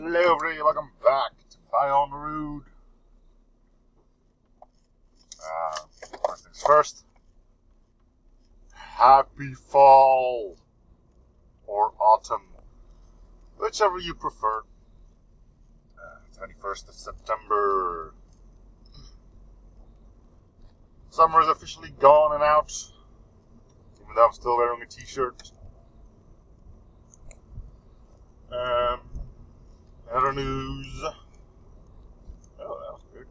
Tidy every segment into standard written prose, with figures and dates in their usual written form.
Hello everybody, welcome back to Fly on the Road. First things first. Happy fall or autumn, whichever you prefer. 21st of September. Summer is officially gone and out, even though I'm still wearing a t-shirt. Other news. Oh, that was good.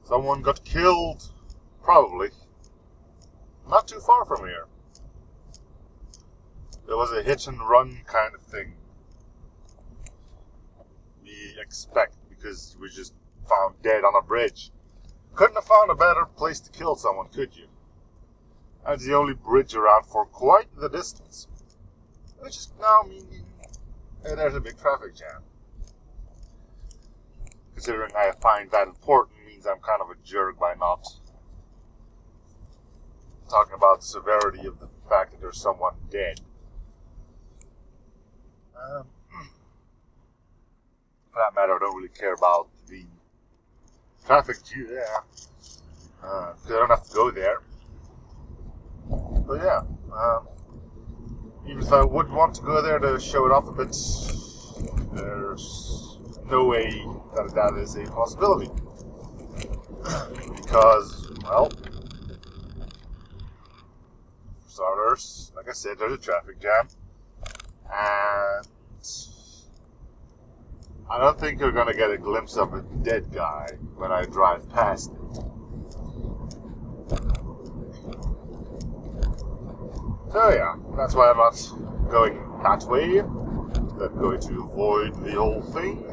Someone got killed. Probably. Not too far from here. It was a hit and run kind of thing. We expect, because we just found dead on a bridge. Couldn't have found a better place to kill someone, could you? That's the only bridge around for quite the distance. Which is now meaning there's a big traffic jam. Considering I find that important means I'm kind of a jerk by not talking about the severity of the fact that there's someone dead. For that matter, I don't really care about the traffic jam. I don't have to go there. But yeah, even if I would want to go there to show it off a bit, there's no way that that is a possibility. Because, well, for starters, like I said, there's a traffic jam. And I don't think you're going to get a glimpse of a dead guy when I drive past it. So yeah, that's why I'm not going that way. I'm going to avoid the whole thing.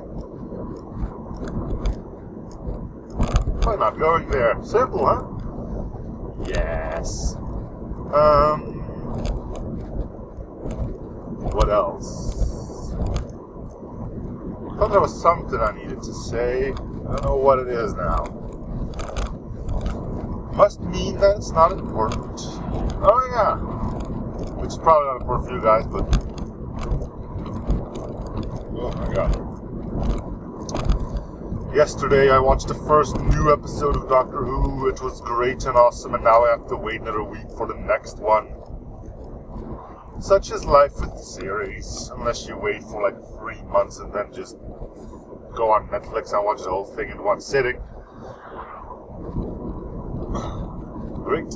Why not going there? Simple, huh? Yes. What else? I thought there was something I needed to say. I don't know what it is now. Must mean that it's not important. Oh yeah. Which is probably not important for you guys, but oh my god. Yesterday I watched the first new episode of Doctor Who. It was great and awesome, and now I have to wait another week for the next one. Such is life with the series, unless you wait for like 3 months and then just go on Netflix and watch the whole thing in one sitting. Great.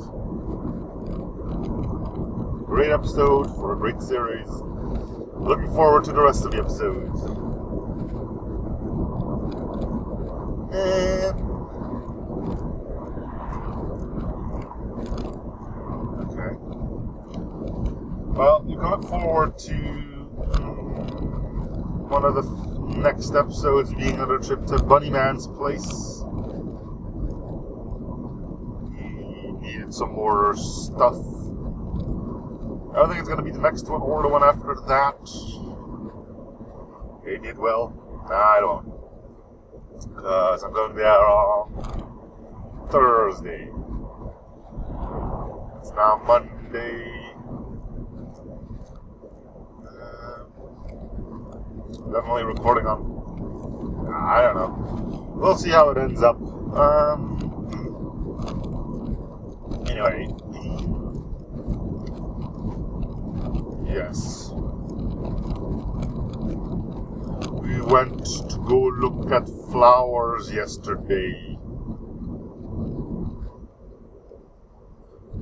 Great episode for a great series. Looking forward to the rest of the episodes. Okay. Well, you can look forward to one of the next episodes being another trip to Bunnyman's place. He needed some more stuff. I don't think it's going to be the next one or the one after that. He did well. Nah, I don't. Because I'm going there on Thursday. It's now Monday. Definitely recording on... I don't know. We'll see how it ends up. Anyway. Yes. We went to go look at flowers yesterday.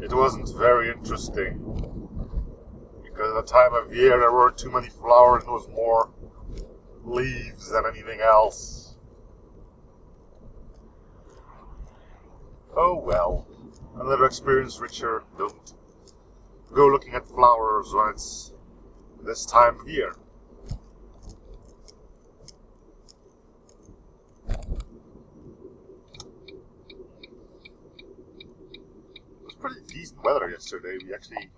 It wasn't very interesting. Because at the time of year there weren't too many flowers, there was more leaves than anything else. Oh well. Another experience, Richard. Don't go looking at flowers when it's this time of year. It was pretty decent weather yesterday. We actually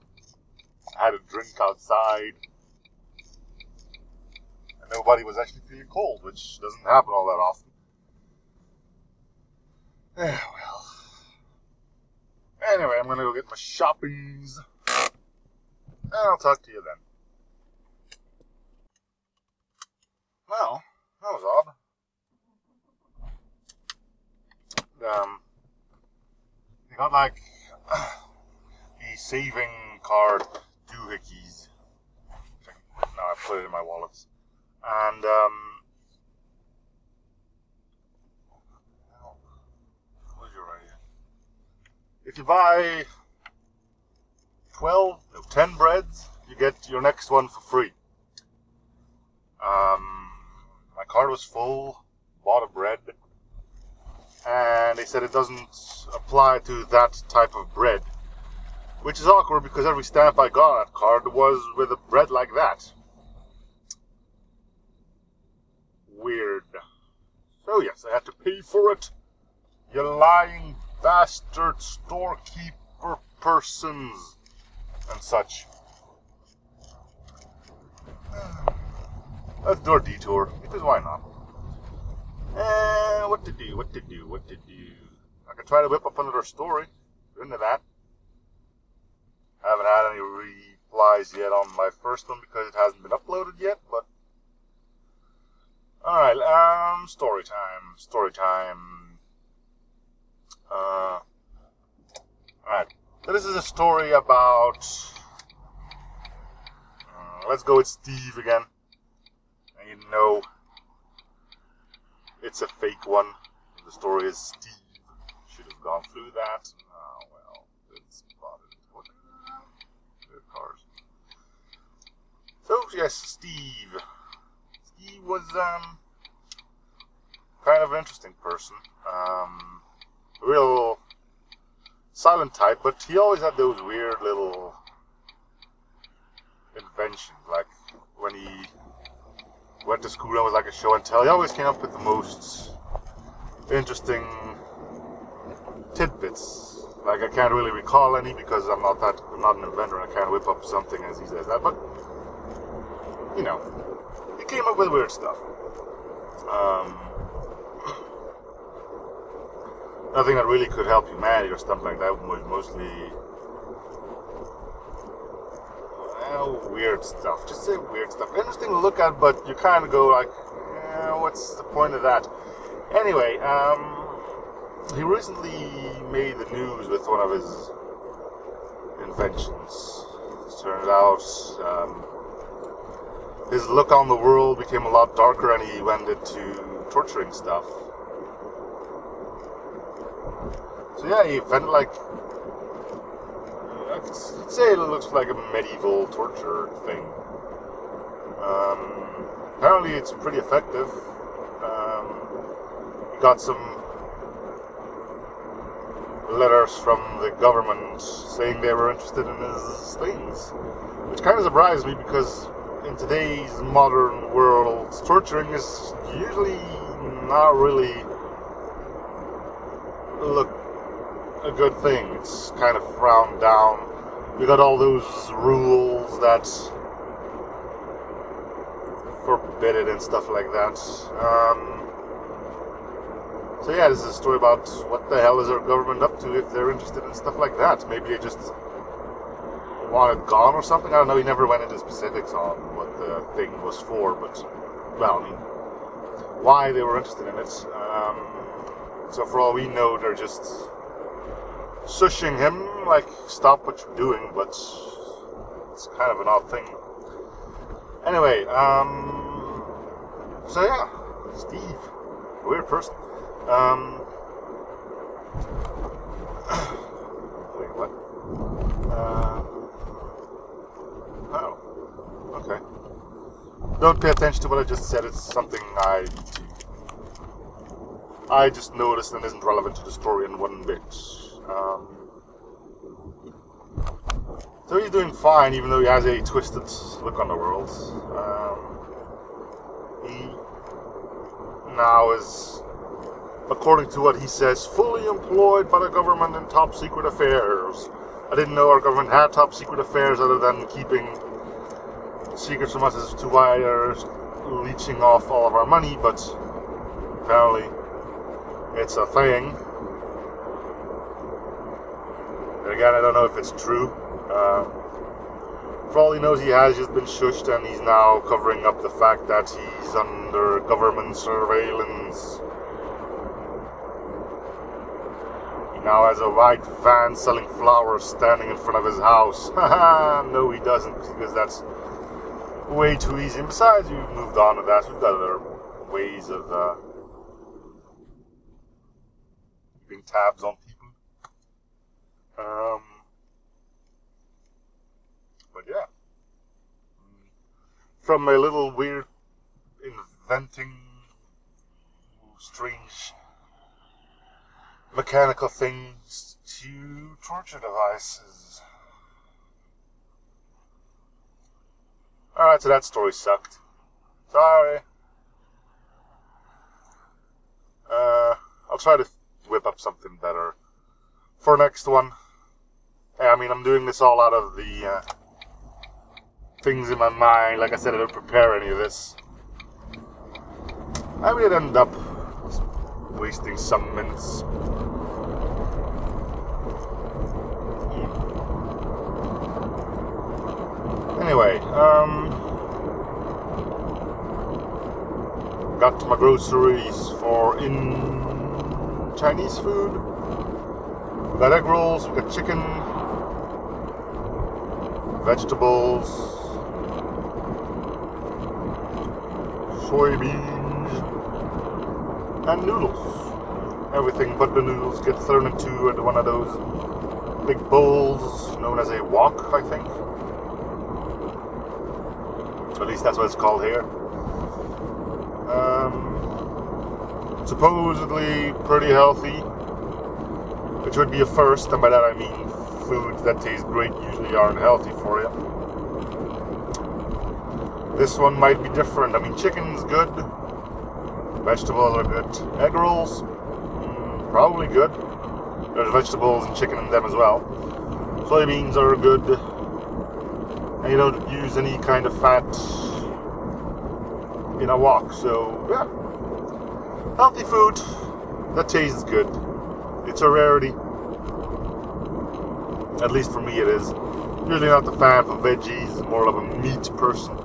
had a drink outside. And nobody was actually feeling cold, which doesn't happen all that often. Yeah, well. Anyway, I'm gonna go get my shoppings. And I'll talk to you then. got like a saving card doohickeys. Now I put it in my wallets. And what's your idea? If you buy 10 breads, you get your next one for free. My card was full, bought a bread, and they said it doesn't apply to that type of bread, which is awkward because every stamp I got on that card was with a bread like that. Weird. So yes, I had to pay for it. You lying bastard storekeeper persons and such. Let's do a detour, because why not? And what to do? I could try to whip up another story. Into that. I haven't had any replies yet on my first one because it hasn't been uploaded yet, but... Alright, story time. Alright, so this is a story about... let's go with Steve again. And you know, it's a fake one. The story is Steve. Should have gone through that. Oh, well, it's spotted. What the cars. So, yes, Steve. Steve was, kind of an interesting person. Real silent type, but he always had those weird little inventions, like when he went to school and was like a show and tell. He always came up with the most interesting tidbits. Like, I can't really recall any because I'm not an inventor. I can't whip up something as he says that, but you know, he came up with weird stuff. Nothing that really could help humanity or stuff like that. Was mostly weird stuff. Just say weird stuff. Interesting to look at, but you kind of go like, what's the point of that? Anyway, he recently made the news with one of his inventions. It turns out his look on the world became a lot darker, and he went into torturing stuff. So yeah, he invented like, I could say it looks like a medieval torture thing. Apparently it's pretty effective. He got some letters from the government saying they were interested in his things, which kind of surprised me because in today's modern world, torturing is usually not really a good thing. It's kind of frowned down. We got all those rules that forbid it and stuff like that. So yeah, this is a story about what the hell is our government up to if they're interested in stuff like that. Maybe they just want it gone or something. I don't know. He never went into specifics on what the thing was for, but, well, I mean, why they were interested in it. So for all we know, they're just shushing him, like, stop what you're doing, but it's kind of an odd thing. Anyway, so yeah, Steve, weird person. Wait, what? Oh, okay. Don't pay attention to what I just said. It's something I just noticed and isn't relevant to the story in one bit. So he's doing fine, even though he has a twisted look on the world. He now is, according to what he says, fully employed by the government in top secret affairs. I didn't know our government had top secret affairs other than keeping secrets from us as to why they're leeching off all of our money, but apparently it's a thing. Again, I don't know if it's true. For all he knows, he has just been shushed, and he's now covering up the fact that he's under government surveillance. He now has a white van selling flowers standing in front of his house. Haha, no he doesn't, because that's way too easy. And besides, you've moved on to that. We've got other ways of keeping tabs on people. But yeah. From a little weird inventing strange mechanical things to torture devices. Alright, so that story sucked. Sorry. I'll try to whip up something better for next one. I mean, I'm doing this all out of the things in my mind. Like I said, I didn't prepare any of this. I would end up wasting some minutes. Anyway, got to my groceries for Chinese food. We got egg rolls, we got chicken, vegetables, soybeans, and noodles. Everything but the noodles get thrown into one of those big bowls known as a wok, I think. At least that's what it's called here. Supposedly pretty healthy, which would be a first, and by that I mean foods that taste great usually aren't healthy for you. This one might be different. I mean, chicken's good, vegetables are good, egg rolls, probably good. There's vegetables and chicken in them as well. Soybeans are good, and you don't use any kind of fat in a wok, so yeah. Healthy food that tastes good. It's a rarity. At least for me it is. Usually not the fan of veggies, more of a meat person.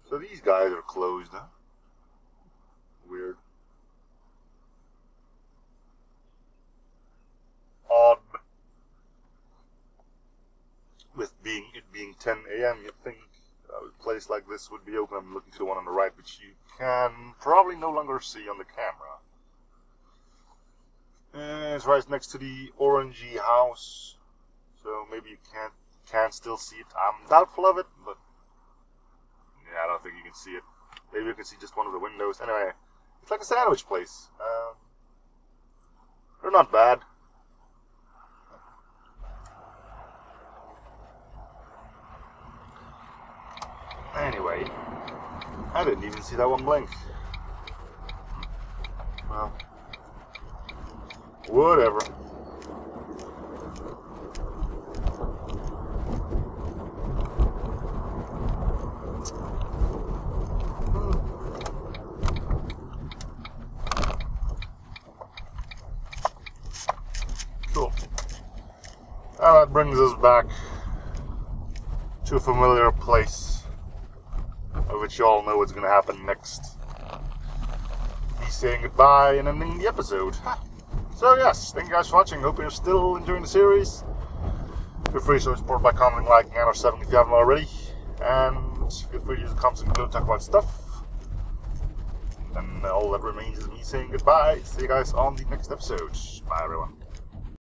So these guys are closed, huh? Weird. Odd. With it being 10 a.m., you'd think a place like this would be open. I'm looking to the one on the right, which you can probably no longer see on the camera. And it's right next to the orangey house, so maybe you can't still see it. I'm doubtful of it, but yeah, I don't think you can see it. Maybe you can see just one of the windows. Anyway, it's like a sandwich place. They're not bad. Anyway, I didn't even see that one blink. Well, whatever. Cool. Now that brings us back to a familiar place, of which you all know what's going to happen next. Me saying goodbye and ending the episode. So yes, thank you guys for watching. Hope you're still enjoying the series. Feel free to show support by commenting, liking, and or subbing if you haven't already. And feel free to use the comments and talk about stuff. And all that remains is me saying goodbye. See you guys on the next episode. Bye everyone.